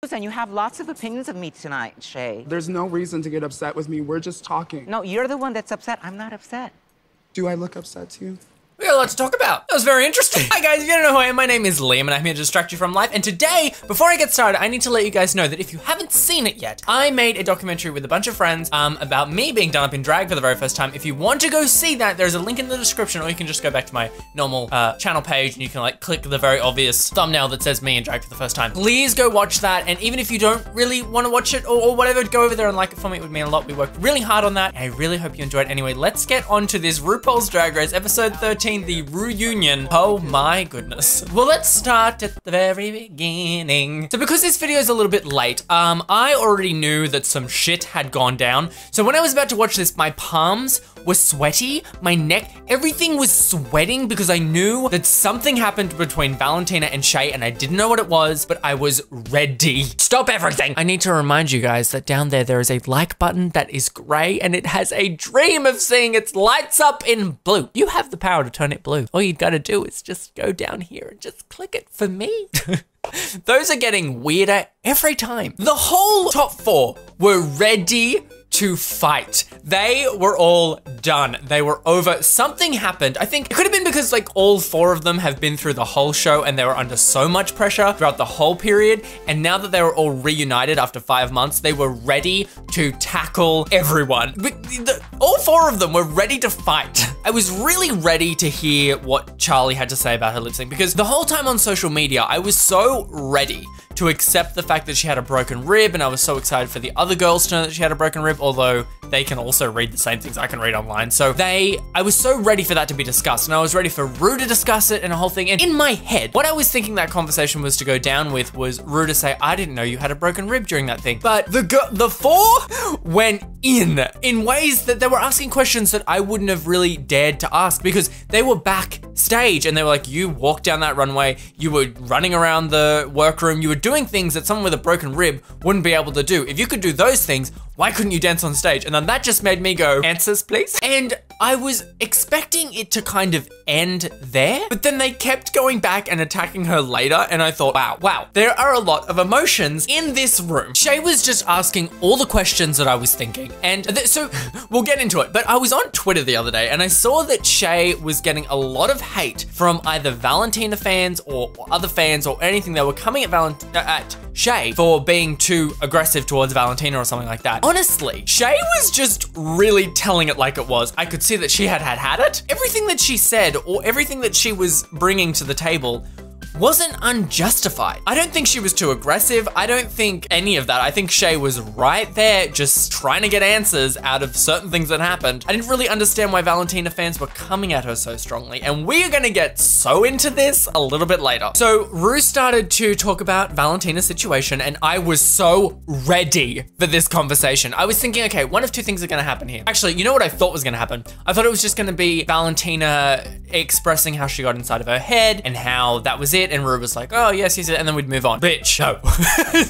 And you have lots of opinions of me tonight, Shay. There's no reason to get upset with me. We're just talking. No, you're the one that's upset. I'm not upset. Do I look upset to you? We got a lot to talk about. That was very interesting. Hi guys, if you don't know who I am, my name is Liam and I'm here to distract you from life. And today, before I get started, I need to let you guys know that if you haven't seen it yet, I made a documentary with a bunch of friends about me being done up in drag for the very first time. If you want to go see that, there's a link in the description, or you can just go back to my normal channel page and you can like click the very obvious thumbnail that says me in drag for the first time. Please go watch that. And even if you don't really want to watch it or whatever, go over there and like it for me. It would mean a lot. We worked really hard on that. And I really hope you enjoyed it. Anyway, let's get on to this RuPaul's Drag Race episode 13, the Reunited. Oh my goodness. Well, let's start at the very beginning. So because this video is a little bit late, I already knew that some shit had gone down. So when I was about to watch this, my palms were sweaty, my neck, everything was sweating because I knew that something happened between Valentina and Shay and I didn't know what it was, but I was ready. Stop everything. I need to remind you guys that down there is a like button that is gray and it has a dream of seeing its lights up in blue. You have the power to turn it blue. All you gotta do is just go down here and just click it for me. Those are getting weirder every time. The whole top four were ready to fight. They were all done. They were over. Something happened. I think it could have been because like all four of them have been through the whole show and they were under so much pressure throughout the whole period. And now that they were all reunited after 5 months, they were ready to tackle everyone. All four of them were ready to fight. I was really ready to hear what Charlie had to say about her lip sync because the whole time on social media, I was so ready to accept the fact that she had a broken rib, and I was so excited for the other girls to know that she had a broken rib, although they can also read the same things I can read online. So I was so ready for that to be discussed, and I was ready for Ru to discuss it and a whole thing. And in my head, what I was thinking that conversation was to go down with was Ru to say, I didn't know you had a broken rib during that thing. But the four went in ways that they were asking questions that I wouldn't have really dared to ask because they were backstage and they were like, you walked down that runway, you were running around the workroom, you were doing things that someone with a broken rib wouldn't be able to do. If you could do those things, why couldn't you dance on stage? And then that just made me go, answers please. And I was expecting it to kind of end there, but then they kept going back and attacking her later. And I thought, wow, there are a lot of emotions in this room. Shay was just asking all the questions that I was thinking. And so we'll get into it. But I was on Twitter the other day and I saw that Shay was getting a lot of hate from either Valentina fans or other fans or anything that were coming at Shay for being too aggressive towards Valentina or something like that. Honestly, Shay was just really telling it like it was. I could see that she had it. Everything that she said or everything that she was bringing to the table wasn't unjustified. I don't think she was too aggressive. I don't think any of that. I think Shay was right there just trying to get answers out of certain things that happened. I didn't really understand why Valentina fans were coming at her so strongly, and we are gonna get so into this a little bit later. So Ru started to talk about Valentina's situation and I was so ready for this conversation. I was thinking, okay, one of two things are gonna happen here. Actually, you know what I thought was gonna happen? I thought it was just gonna be Valentina expressing how she got inside of her head and how that was it. And Ru was like, oh, yes, and then we'd move on. Bitch, no.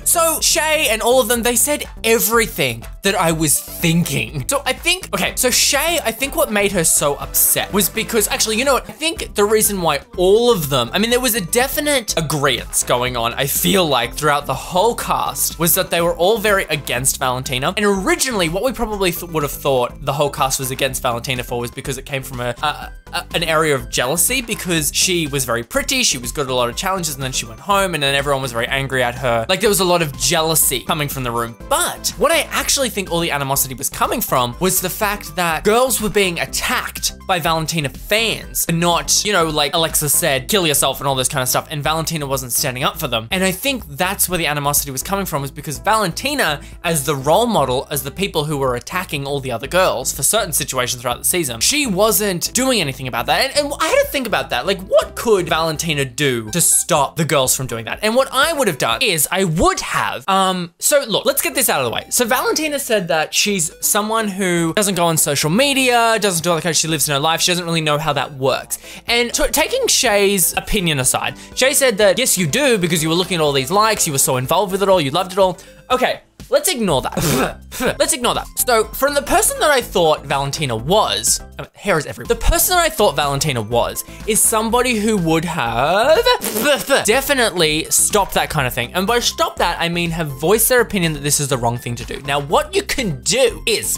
So Shay and all of them, they said everything that I was thinking. So I think, okay, so Shay, I think what made her so upset was because, actually, you know what? I think the reason why all of them, I mean, there was a definite agreement going on, I feel like, throughout the whole cast, was that they were all very against Valentina. And originally, what we probably would have thought the whole cast was against Valentina for was because it came from an area of jealousy because she was very pretty, she was good at a lot of challenges, and then she went home and then everyone was very angry at her. Like there was a lot of jealousy coming from the room. But what I actually think all the animosity was coming from was the fact that girls were being attacked by Valentina fans and not, you know, like Alexa said, kill yourself and all this kind of stuff, and Valentina wasn't standing up for them. And I think that's where the animosity was coming from, was because Valentina, as the role model, as the people who were attacking all the other girls for certain situations throughout the season, she wasn't doing anything about that. And I had to think about that. Like, what could Valentina do to stop the girls from doing that? And what I would have done is I would have, so look, let's get this out of the way. So Valentina said that she's someone who doesn't go on social media, doesn't do all that kind of, she lives in her life, she doesn't really know how that works. And taking Shay's opinion aside, Shay said that, yes, you do, because you were looking at all these likes, you were so involved with it all, you loved it all. Okay, let's ignore that. let's ignore that. So from the person that I thought Valentina was, hair is everywhere. The person that I thought Valentina was is somebody who would have definitely stopped that kind of thing. And by stop that, I mean have voiced their opinion that this is the wrong thing to do. Now, what you can do is,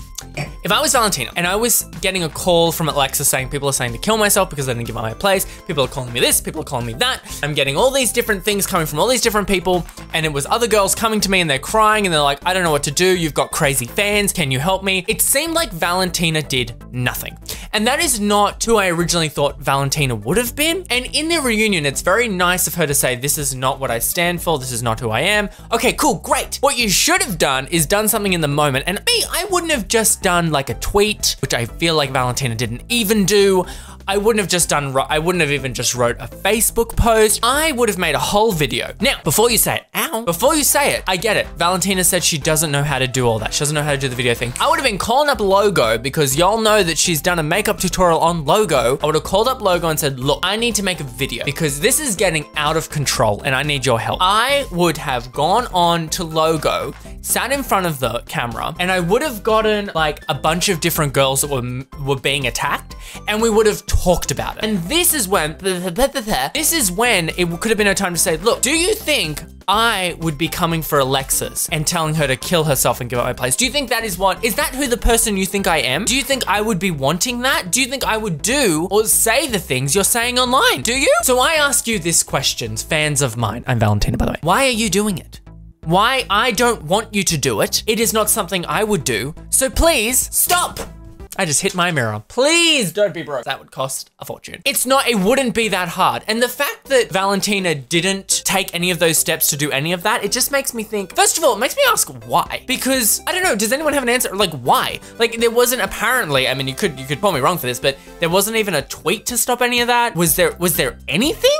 if I was Valentina and I was getting a call from Alexa saying people are saying to kill myself because I didn't give up my place, people are calling me this, people are calling me that, I'm getting all these different things coming from all these different people, and it was other girls coming to me and they're crying and they're like, I don't know what to do, you've got crazy fans, can you help me? It seemed like Valentina did nothing. And that is not who I originally thought Valentina would have been. And in the reunion, it's very nice of her to say, this is not what I stand for, this is not who I am. Okay, cool, great. What you should have done is done something in the moment. And me, I wouldn't have just done like a tweet, which I feel like Valentina didn't even do. I wouldn't have even just wrote a Facebook post. I would have made a whole video. Now, before you say it, before you say it, I get it. Valentina said she doesn't know how to do all that. She doesn't know how to do the video thing. I would have been calling up Logo because y'all know that she's done a makeup tutorial on Logo. I would have called up Logo and said, look, I need to make a video because this is getting out of control and I need your help. I would have gone on to Logo, sat in front of the camera, and I would have gotten like a bunch of different girls that were being attacked, and we would have talked about it. And this is when it could have been a time to say, look, do you think I would be coming for Alexis and telling her to kill herself and give up my place? Do you think that is that who the person you think I am? Do you think I would be wanting that? Do you think I would do or say the things you're saying online? Do you? So I ask you this question, fans of mine. I'm Valentina, by the way. Why are you doing it? Why? I don't want you to do it. It is not something I would do. So please stop. I just hit my mirror. Please don't be broke. That would cost a fortune. It wouldn't be that hard. And the fact that Valentina didn't take any of those steps to do any of that, it just makes me think, first of all, it makes me ask why? Because, I don't know, does anyone have an answer? Like, why? Like, there wasn't apparently, I mean, you could pull me wrong for this, but there wasn't even a tweet to stop any of that. Was there anything?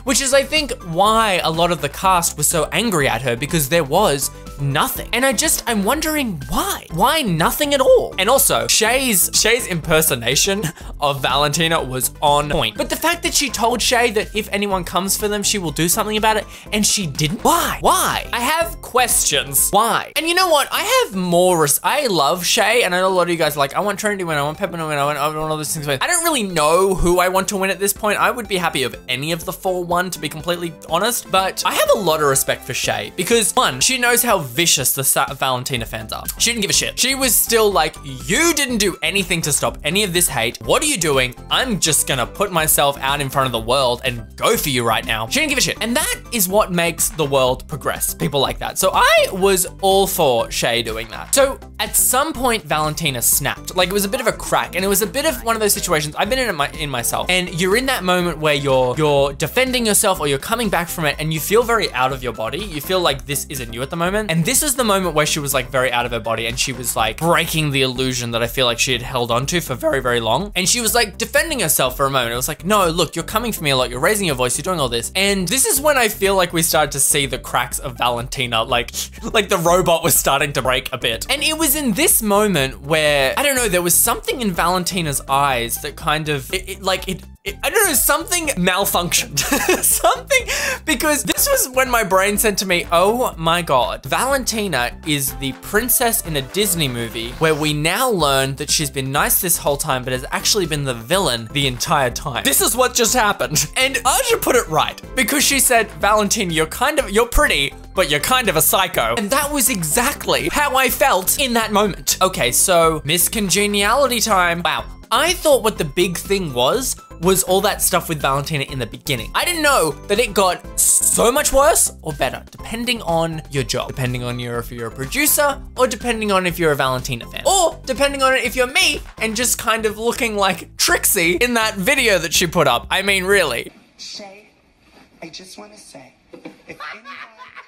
Which is, I think, why a lot of the cast was so angry at her, because there was nothing. And I'm wondering why? Why nothing at all? And also, Shay's impersonation of Valentina was on point. But the fact that she told Shay that if anyone comes for them, she will do something about it, and she didn't. Why? Why? I have questions. Why? And you know what? I love Shay, and I know a lot of you guys are like, I want Trinity to win, I want Pepper to win, I want all those things to win. I don't really know who I want to win at this point. I would be happy if any of the 4 won, to be completely honest, but I have a lot of respect for Shay because, one, she knows how vicious the Valentina fans are. She didn't give a shit. She was still like, you didn't do anything to stop any of this hate. What are you doing? I'm just gonna put myself out in front of the world and go for you right now. She didn't give a shit. And that is what makes the world progress. People like that. So I was all for Shay doing that. So at some point, Valentina snapped. Like, it was a bit of a crack, and it was a bit of one of those situations, I've been in myself, and you're in that moment where you're defending yourself or you're coming back from it and you feel very out of your body. You feel like this isn't you at the moment. And this is the moment where she was like very out of her body and she was like breaking the illusion that I feel like she had held onto for very, very long. And she was like defending herself for a moment. It was like, no, look, you're coming for me a lot. You're raising your voice. You're doing all this. And this is when I feel like we started to see the cracks of Valentina. Like the robot was starting to break a bit. And it was in this moment where, I don't know, there was something in Valentina's eyes that kind of, I don't know, something malfunctioned. Something, because this was when my brain said to me, oh my God, Valentina is the princess in a Disney movie where we now learn that she's been nice this whole time, but has actually been the villain the entire time. This is what just happened. And Aja put it right, because she said, Valentina, you're pretty, but you're kind of a psycho. And that was exactly how I felt in that moment. Okay, so Miss Congeniality time. Wow. I thought what the big thing was all that stuff with Valentina in the beginning. I didn't know that it got so much worse or better, depending on your job, depending on if you're a producer, or depending on if you're a Valentina fan, or depending on if you're me and just kind of looking like Trixie in that video that she put up. I mean, really. Shay, I just want to say, if anyone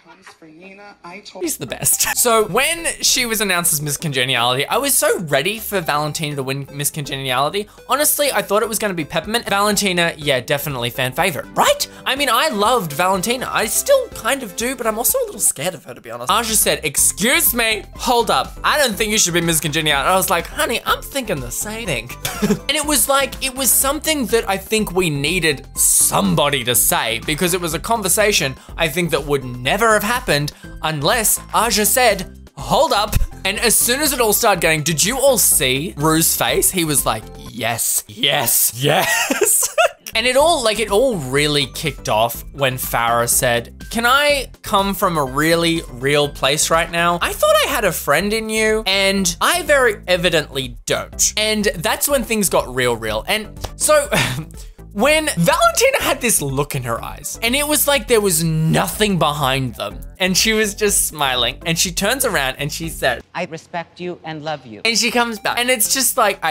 comes for Nina, I told She's the best. So when she was announced as Miss Congeniality, I was so ready for Valentina to win Miss Congeniality. Honestly, I thought it was gonna be Peppermint. Valentina, yeah, definitely fan favorite, right? I mean, I loved Valentina. I still kind of do, but I'm also a little scared of her, to be honest. Aja said, excuse me, hold up. I don't think you should be Miss Congeniality. I was like, honey, I'm thinking the same thing. And it was something that I think we needed somebody to say, because it was a conversation I think that would never have happened unless Aja said, hold up, And as soon as it all started going, did you all see Ru's face? He was like, yes, yes, yes. And it all really kicked off when Farrah said, can I come from a really real place right now? I thought I had a friend in you, and I very evidently don't. And that's when things got real. And so when Valentina had this look in her eyes, and it was like there was nothing behind them, and she was just smiling, and she turns around and she said, I respect you and love you. and she comes back, and it's just like,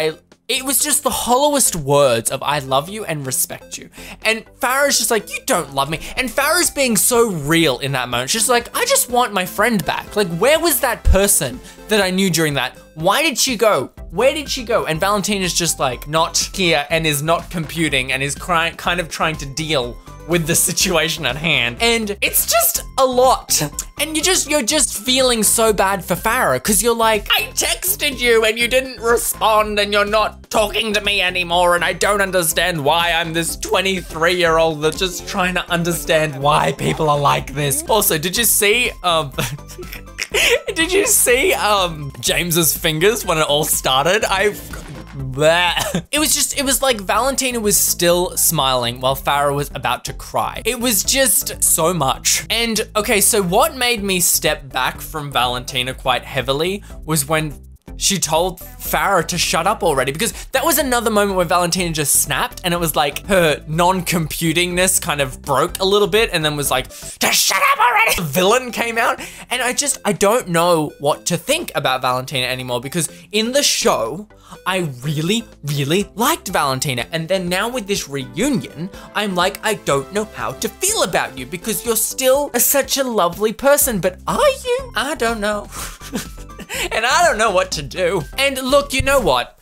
it was just the hollowest words of I love you and respect you. And Farrah's just like, you don't love me. And Farrah's being so real in that moment. She's like, I just want my friend back. Like, where was that person that I knew during that? Why did she go? Where did she go? And Valentina's just like not here and is not computing and is kind of trying to deal with the situation at hand. And it's just a lot. And you're just feeling so bad for Farrah because you're like, I texted you and you didn't respond and you're not talking to me anymore and I don't understand why I'm this 23-year-old that's just trying to understand why people are like this. Also, did you see, James's fingers when it all started? It was like Valentina was still smiling while Farrah was about to cry. It was just so much. And okay, so what made me step back from Valentina quite heavily was when she told Farrah to shut up already, because that was another moment where Valentina just snapped and it was like her non-computingness kind of broke a little bit and then was like, just shut up already. The villain came out and I don't know what to think about Valentina anymore, because in the show, I really liked Valentina. And then now with this reunion, I'm like, I don't know how to feel about you because you're still such a lovely person, but are you? I don't know. And I don't know what to do. And look, you know what?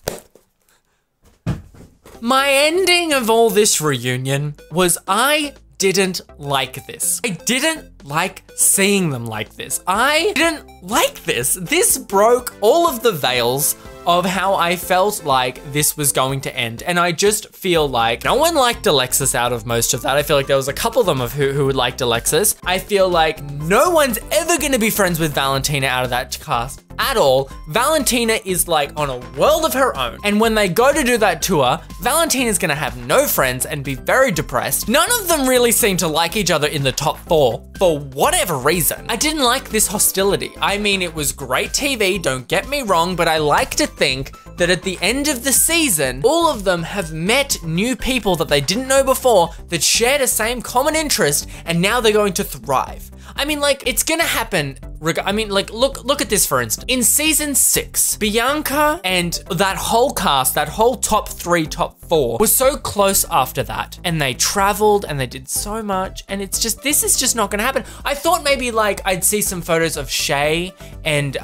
My ending of all this reunion was I didn't like this. I didn't like seeing them like this. I didn't like this. This broke all of the veils of how I felt like this was going to end. And I just feel like no one liked Alexis out of most of that. I feel like there was a couple of them of who liked Alexis. I feel like no one's ever gonna be friends with Valentina out of that cast at all. Valentina is like on a world of her own. And when they go to do that tour, Valentina's gonna have no friends and be very depressed. None of them really seem to like each other in the top 4 for whatever reason. I didn't like this hostility. I mean, it was great TV, don't get me wrong, but I like to think that at the end of the season, all of them have met new people that they didn't know before that shared a same common interest, and now they're going to thrive. I mean, like, it's gonna happen. I mean, like, look at this for instance. In season 6, Bianca and that whole cast, that whole top 3, top 4, was so close after that. And they traveled and they did so much. And it's just, this is just not gonna happen. I thought maybe like I'd see some photos of Shay and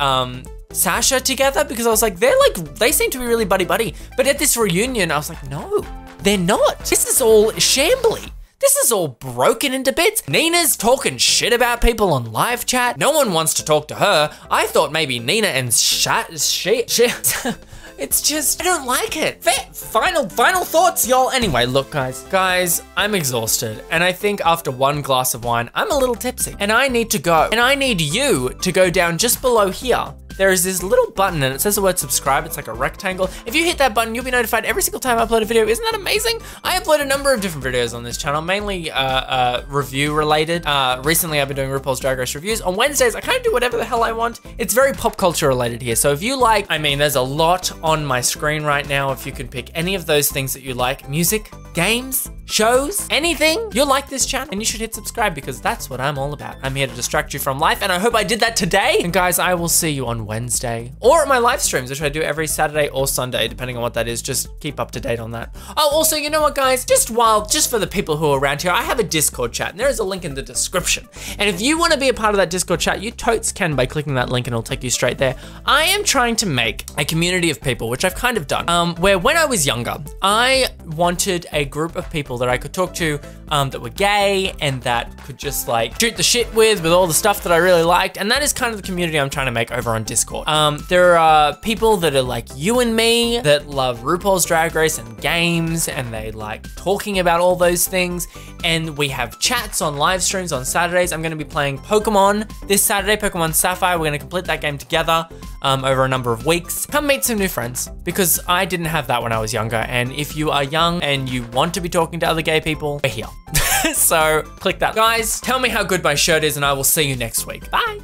Sasha together, because I was like, they seem to be really buddy-buddy. But at this reunion, I was like, no, they're not. This is all shambly. This is all broken into bits. Nina's talking shit about people on live chat. No one wants to talk to her. I thought maybe Nina and shit. It's just, I don't like it. Final thoughts, y'all. Anyway, look, guys, I'm exhausted. And I think after one glass of wine, I'm a little tipsy and I need to go. And I need you to go down just below here. There is this little button and it says the word subscribe. It's like a rectangle. If you hit that button, you'll be notified every single time I upload a video. Isn't that amazing? I upload a number of different videos on this channel, mainly review related. Recently, I've been doing RuPaul's Drag Race reviews. On Wednesdays, I kind of do whatever the hell I want. It's very pop culture related here. So if you like, I mean, there's a lot on my screen right now. If you can pick any of those things that you like, music, games, shows, anything, you'll like this channel and you should hit subscribe, because that's what I'm all about. I'm here to distract you from life, and I hope I did that today. And guys, I will see you on Wednesday or at my live streams, which I do every Saturday or Sunday, depending on what that is. Just keep up to date on that. Oh, also, you know what, guys? Just for the people who are around here, I have a Discord chat, and there is a link in the description. And if you want to be a part of that Discord chat, you totes can by clicking that link and it'll take you straight there. I am trying to make a community of people, which I've kind of done, where when I was younger, I wanted a group of people that I could talk to that were gay and that could just like shoot the shit with all the stuff that I really liked. And that is kind of the community I'm trying to make over on Discord. There are people that are like you and me that love RuPaul's Drag Race and games, and they like talking about all those things. And we have chats on live streams on Saturdays. I'm gonna be playing Pokemon this Saturday, Pokemon Sapphire. We're gonna complete that game together over a number of weeks. Come meet some new friends, because I didn't have that when I was younger. And if you are young and you want to be talking to other gay people, we're here. So click that. Guys, tell me how good my shirt is and I will see you next week. Bye.